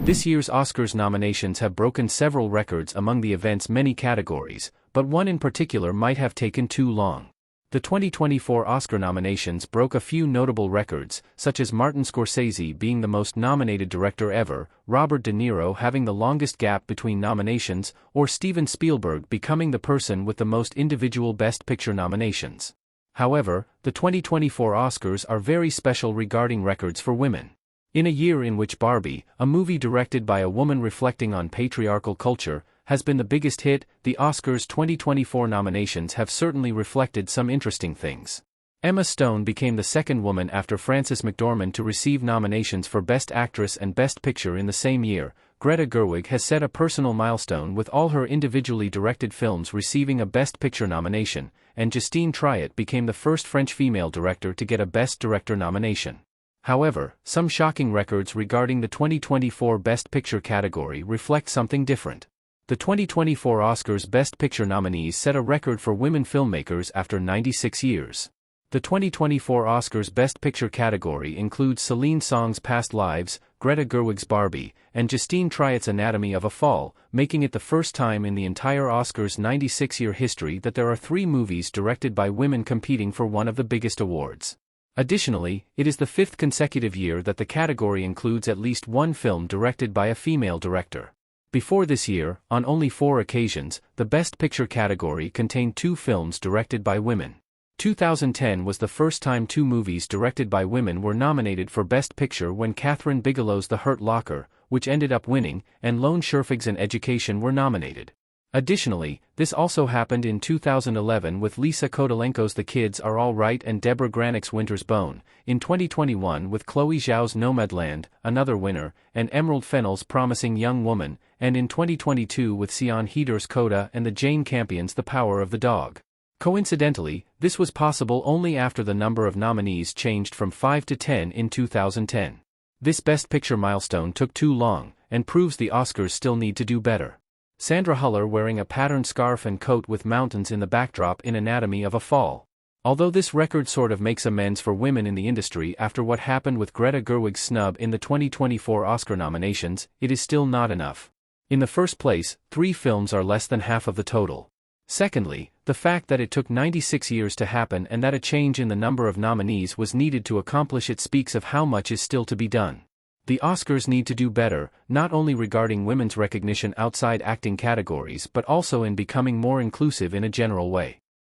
This year's Oscars nominations have broken several records among the event's many categories, but one in particular might have taken too long. The 2024 Oscar nominations broke a few notable records, such as Martin Scorsese being the most nominated director ever, Robert De Niro having the longest gap between nominations, or Steven Spielberg becoming the person with the most individual Best Picture nominations. However, the 2024 Oscars are very special regarding records for women. In a year in which Barbie, a movie directed by a woman reflecting on patriarchal culture, has been the biggest hit, the Oscars' 2024 nominations have certainly reflected some interesting things. Emma Stone became the second woman after Frances McDormand to receive nominations for Best Actress and Best Picture in the same year. Greta Gerwig has set a personal milestone with all her individually directed films receiving a Best Picture nomination, and Justine Triet became the first French female director to get a Best Director nomination. However, some shocking records regarding the 2024 Best Picture category reflect something different. The 2024 Oscars Best Picture nominees set a record for women filmmakers after 96 years. The 2024 Oscars Best Picture category includes Celine Song's Past Lives, Greta Gerwig's Barbie, and Justine Triet's Anatomy of a Fall, making it the first time in the entire Oscars' 96-year history that there are 3 movies directed by women competing for one of the biggest awards. Additionally, it is the 5th consecutive year that the category includes at least one film directed by a female director. Before this year, on only 4 occasions, the Best Picture category contained 2 films directed by women. 2010 was the first time 2 movies directed by women were nominated for Best Picture when Kathryn Bigelow's The Hurt Locker, which ended up winning, and Lone Scherfig's An Education were nominated. Additionally, this also happened in 2011 with Lisa Kodalenko's The Kids Are All Right and Deborah Granick's Winter's Bone, in 2021 with Chloe Zhao's Nomadland, another winner, and Emerald Fennell's Promising Young Woman, and in 2022 with Sian Heder Coda and the Jane Campions The Power of the Dog. Coincidentally, this was possible only after the number of nominees changed from 5 to 10 in 2010. This Best Picture milestone took too long, and proves the Oscars still need to do better. Sandra Huller wearing a patterned scarf and coat with mountains in the backdrop in Anatomy of a Fall. Although this record sort of makes amends for women in the industry after what happened with Greta Gerwig's snub in the 2024 Oscar nominations, it is still not enough. In the first place, 3 films are less than half of the total. Secondly, the fact that it took 96 years to happen and that a change in the number of nominees was needed to accomplish it speaks of how much is still to be done. The Oscars need to do better, not only regarding women's recognition outside acting categories but also in becoming more inclusive in a general way.